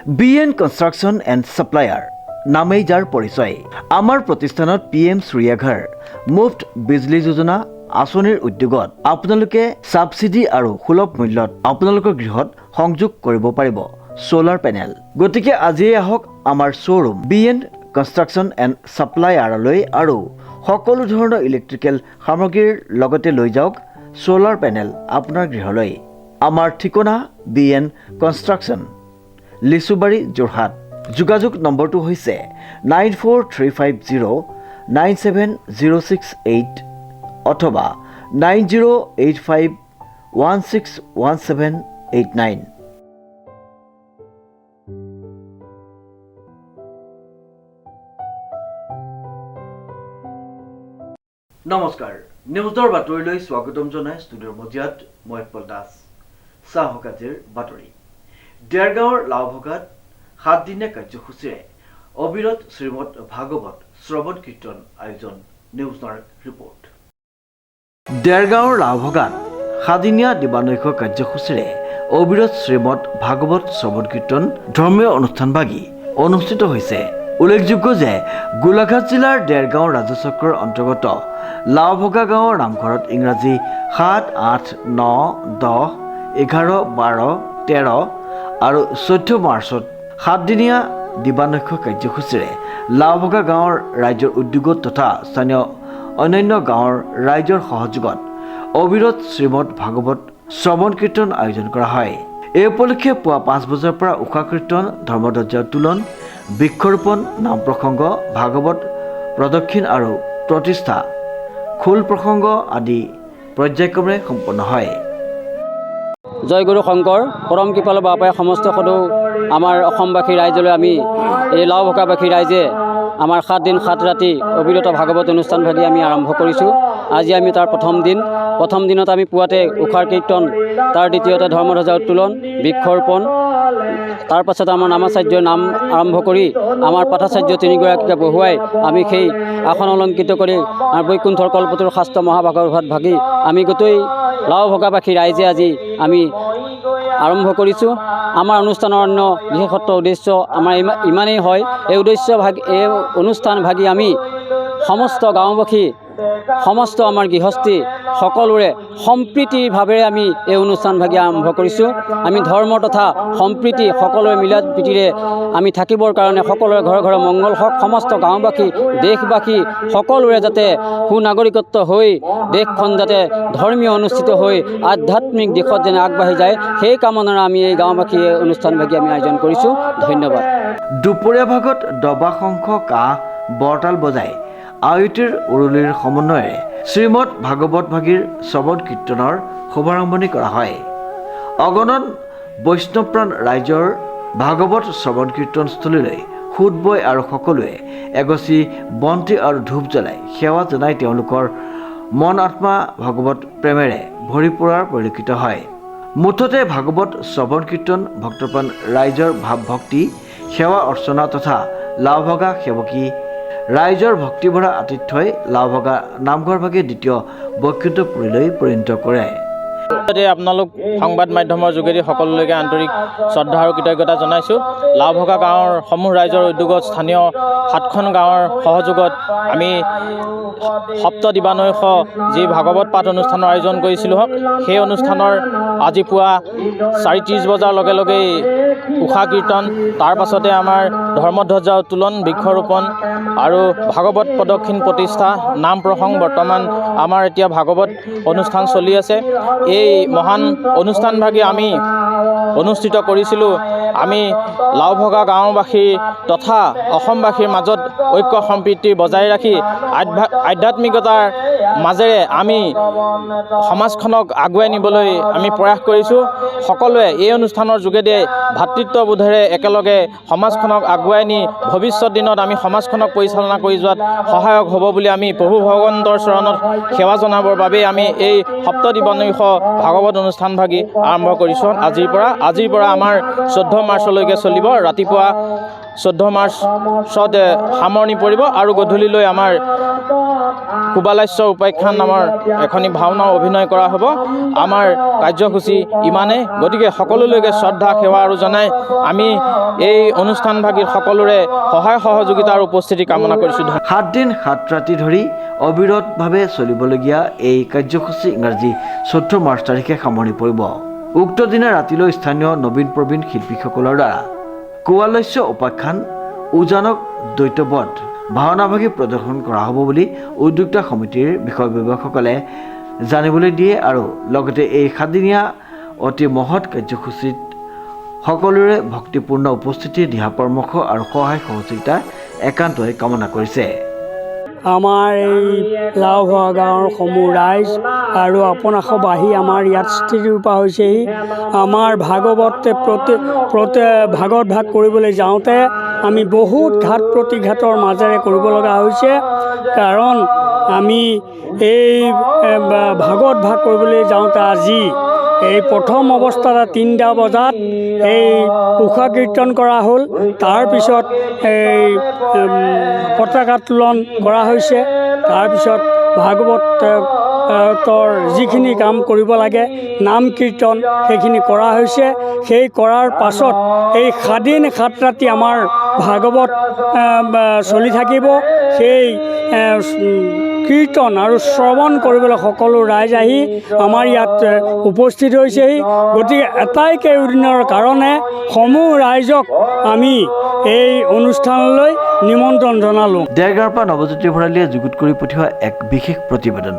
BN construction and supplier নামেই যাৰ পৰিচয়। আমাৰ প্ৰতিষ্ঠানত PM সূৰ্যাঘৰ মুফ্ত বিজলী যোজনা আঁচনিৰ উদ্যোগত আপোনালোকে ছাবচিডি আৰু সুলভ মূল্যত আপোনালোকৰ গৃহত সংযোগ কৰিব পাৰিব সোলাৰ পেনেল। গতিকে আজিয়ে আহক আমাৰ শ্ব'ৰুম BN কনষ্ট্ৰাকশ্যন এণ্ড ছাপ্লায়াৰলৈ আৰু সকলো ধৰণৰ ইলেক্ট্ৰিকেল সামগ্ৰীৰ লগতে লৈ যাওক সোলাৰ পেনেল আপোনাৰ গৃহলৈ। আমাৰ ঠিকনা BN কনষ্ট্ৰাকশ্যন, লিচুবাৰী, যোৰহাট। যোগাযোগ নম্বৰটো হৈছে 9435097068 অথবা 9085161789। নমস্কাৰ, নিউজৰ বাতৰিলৈ স্বাগতম জনাই ষ্টুডিঅ'ৰ মজিয়াত মই উৎপল দাস। চাহক আজিৰ বাতৰি। দেৰগাঁৱৰ লাওভগাত 7 দিনীয়া কাৰ্যসূচীৰে অবিৰত শ্ৰীমদ ভাগৱত শ্ৰৱণ কীৰ্তন আয়োজন। নিউজ নাৰক ৰিপৰ্ট। দেৰগাঁৱৰ লাওভগাত 7 দিনীয়া দিবানৈশ কাৰ্যসূচীৰে অবিৰত শ্ৰীমদ ভাগৱত শ্ৰৱণ কীৰ্তন ধৰ্মীয় অনুষ্ঠানভাগি অনুষ্ঠিত হৈছে। উল্লেখযোগ্য যে গোলাঘাট জিলাৰ দেৰগাঁও ৰাজচক্ৰৰ অন্তৰ্গত লাওভগা গাঁৱৰ নামঘৰত ইংৰাজী 7, 8, 9, 10, 11, 12, 13 আৰু 14 মাৰ্চত 7 দিনীয়া দিবানৈশ কাৰ্যসূচীৰে লাওভগা গাঁৱৰ ৰাইজৰ উদ্যোগত তথা স্থানীয় অন্যান্য গাঁৱৰ ৰাইজৰ সহযোগত অবিৰত শ্ৰীমদ ভাগৱত শ্ৰৱণ কীৰ্তন আয়োজন কৰা হয়। এই উপলক্ষে পুৱা 5 বজাৰ পৰা উষা কীৰ্তন, ধৰ্মধ্বজা উত্তোলন, বৃক্ষৰোপণ, নাম প্ৰসংগ, ভাগৱত প্ৰদক্ষিণ আৰু প্ৰতিষ্ঠা, খোল প্ৰসংগ আদি পৰ্যায়ক্ৰমে সম্পন্ন হয়। জয় গুৰু শংকৰ। পৰম কৃপালু বাপাই সমস্ত সদৌ আমাৰ অসমবাসী ৰাইজলৈ আমি এই লাওভগাবাসী ৰাইজে আমাৰ 7 দিন 7 ৰাতি অবিৰত ভাগৱত অনুষ্ঠানভাগি আমি আৰম্ভ কৰিছোঁ। আজি আমি তাৰ প্ৰথম দিনত আমি পুৱাতে উষাৰ কীৰ্তন, তাৰ দ্বিতীয়তে ধৰ্মধ্বজা উত্তোলন, বৃক্ষৰোপণ, তাৰ পাছত আমাৰ নামাচাৰ্যৰ নাম আৰম্ভ কৰি আমাৰ পাঠাচাৰ্য 3গৰাকীকে বহুৱাই আমি সেই আসন অলংকৃত কৰি বৈকুণ্ঠৰ কল্পটোৰ শাস্ত্ৰ মহাভাগৱত ভাগি আমি গোটেই লাওভগাবাসী ৰাইজে আজি আমি আৰম্ভ কৰিছোঁ। আমাৰ অনুষ্ঠানৰ অন্য বিশেষত্ব উদ্দেশ্য আমাৰ ইমানেই হয়। এই অনুষ্ঠান ভাগি আমি সমস্ত গাঁওবাসী, সমস্ত আমাৰ গৃহস্থী সকলোৰে সম্প্ৰীতিভাৱেৰে আমি এই অনুষ্ঠান ভাগি আৰম্ভ কৰিছোঁ। আমি ধৰ্ম তথা সম্প্ৰীতি সকলোৰে মিলাদ প্ৰীতিৰে আমি থাকিবৰ কাৰণে সকলোৰে ঘৰে ঘৰে মংগল হওক। সমস্ত গাঁওবাসী, দেশবাসী সকলোৰে যাতে সুনাগৰিকত্ব হৈ দেশখন যাতে ধৰ্মীয় অনুষ্ঠিত হৈ আধ্যাত্মিক দিশত যেনে আগবাঢ়ি যায়, সেই কামনাৰে আমি এই গাঁওবাসী অনুষ্ঠান ভাগি আমি আয়োজন কৰিছোঁ। ধন্যবাদ। দুপৰীয়া ভাগত দবা, শংখ, কাঁহ, বৰতাল বজাই আয়তীৰ উৰুলিৰ সমন্বয়েৰে শ্ৰীমদ ভাগৱত ভাগীৰ শ্ৰৱণ কীৰ্তনৰ শুভাৰম্ভণি কৰা হয়। অগণন বৈষ্ণৱপ্ৰাণ ৰাইজৰ ভাগৱত শ্ৰৱণ কীৰ্তনস্থলীলৈ সোঁত বৈ আৰু সকলোৱে এগছি বন্তি আৰু ধূপ জ্বলাই সেৱা জনাই তেওঁলোকৰ মন আত্মা ভাগৱত প্ৰেমেৰে ভৰি পৰাৰ পৰিলক্ষিত হয়। মুঠতে ভাগৱত শ্ৰৱণ কীৰ্তন ভক্তপ্ৰাণ ৰাইজৰ ভাৱ ভক্তি, সেৱা অৰ্চনা তথা লাওভগা সেৱকী ৰাইজৰ ভক্তিভৰা আতিথ্যই লাওভগা নামঘৰভাগে দ্বিতীয় বৈকুণ্ঠপুৰীলৈ পৰিণত কৰে। আপোনালোক সংবাদ মাধ্যমৰ যোগেদি সকলোলৈকে আন্তৰিক শ্ৰদ্ধা আৰু কৃতজ্ঞতা জনাইছোঁ। লাওভগা গাঁৱৰ সমূহ ৰাইজৰ উদ্যোগত স্থানীয় 7খন গাঁৱৰ সহযোগত আমি সপ্ত দিবানৈশ যি ভাগৱত পাঠ অনুষ্ঠানৰ আয়োজন কৰিছিলোঁ, সেই অনুষ্ঠানৰ আজি পুৱা 4:30 বজাৰ লগে লগেই উষা কীৰ্তন, তাৰ পাছতে আমাৰ ধৰ্মধ্বজা উত্তোলন, বৃক্ষৰোপণ আৰু ভাগৱত প্ৰদক্ষিণ প্ৰতিষ্ঠা, নাম প্ৰসংগ। বৰ্তমান আমাৰ এতিয়া ভাগৱত অনুষ্ঠান চলি আছে। এই মহান অনুষ্ঠানভাগি আমি অনুষ্ঠিত কৰিছিলোঁ। আমি লাওভগা গাঁওবাসী তথা অসমবাসীৰ মাজত ঐক্য সম্প্ৰীতি বজাই ৰাখি আধ্যাত্মিকতাৰ মাজেৰে আমি সমাজখনক আগুৱাই নিবলৈ আমি প্ৰয়াস কৰিছোঁ। সকলোৱে এই অনুষ্ঠানৰ যোগেদি ভাতৃত্ববোধেৰে একেলগে সমাজখনক আগুৱাই নি ভৱিষ্যত দিনত আমি সমাজখনক পৰিচালনা কৰি যোৱাত সহায়ক হ'ব বুলি আমি প্ৰভু ভগৱন্তৰ চৰণত সেৱা জনাবৰ বাবে আমি এই সপ্ত দিবানৈশ ভাগৱত অনুষ্ঠানভাগি আৰম্ভ কৰিছোঁ। আজিৰ পৰা আমাৰ 14 মাৰ্চলৈকে চলিব। ৰাতিপুৱা 14 মাৰ্চত সামৰণি পৰিব আৰু গধূলিলৈ আমাৰ সুবালাস্য উপাখ্যান নামৰ এখনি ভাওনাও অভিনয় কৰা হ'ব। আমাৰ কাৰ্যসূচী ইমানেই, গতিকে সকলোলৈকে শ্ৰদ্ধা সেৱা আৰু জনাই আমি এই অনুষ্ঠানভাগীৰ সকলোৰে সহায় সহযোগিতা আৰু উপস্থিতি কামনা কৰিছোঁ। 7 দিন 7 ৰাতি ধৰি অবিৰতভাৱে চলিবলগীয়া এই কাৰ্যসূচী ইংৰাজী 14 মাৰ্চ তাৰিখে সামৰণি পৰিব। উক্ত দিনা ৰাতিলৈ স্থানীয় নবীন প্ৰবীণ শিল্পীসকলৰ দ্বাৰা কুৱালস্য উপাখ্যান উজানক দ্বৈতবধ ভাওনাভাগী প্ৰদৰ্শন কৰা হ'ব বুলি উদ্যোক্তা সমিতিৰ বিষয়ববীয়াসকলে জানিবলৈ দিয়ে আৰু লগতে এই 7 দিনীয়া অতি মহৎ কাৰ্যসূচীত সকলোৰে ভক্তিপূৰ্ণ উপস্থিতি, দিহা পৰামৰ্শ আৰু সহায় সহযোগিতা একান্তই কামনা কৰিছে। আমাৰ এই লাওভগা গাঁৱৰ সমূহ ৰাইজ আৰু আপোনাসব আহি আমাৰ ইয়াত স্থিতিৰূপা হৈছেহি। আমাৰ ভাগৱতে ভাগত ভাগ কৰিবলৈ যাওঁতে আমি বহুত ঘাত প্ৰতিঘাতৰ মাজেৰে কৰিব লগা হৈছে, কাৰণ আমি এই ভাগত ভাগ কৰিবলৈ যাওঁতে আজি এই প্ৰথম অৱস্থাত 3টা বজাত এই উষা কীৰ্তন কৰা হ'ল। তাৰপিছত এই পতাকা উত্তোলন কৰা হৈছে। তাৰপিছত ভাগৱতৰ যিখিনি কাম কৰিব লাগে, নাম কীৰ্তন, সেইখিনি কৰা হৈছে। সেই কৰাৰ পাছত এই 7 দিন 7 ৰাতি আমাৰ ভাগৱত চলি থাকিব। সেই কীৰ্তন আৰু শ্ৰৱণ কৰিবলৈ সকলো ৰাইজ আহি আমাৰ ইয়াত উপস্থিত হৈছেহি। গতিকে এটাই কেইদিনৰ কাৰণে সমূহ ৰাইজক আমি এই অনুষ্ঠানলৈ নিমন্ত্ৰণ জনালোঁ। দেৰগাঁৱৰ পৰা নৱজ্যোতি ভৰালীয়ে যুগুত কৰি পঠিওৱা এক বিশেষ প্ৰতিবেদন।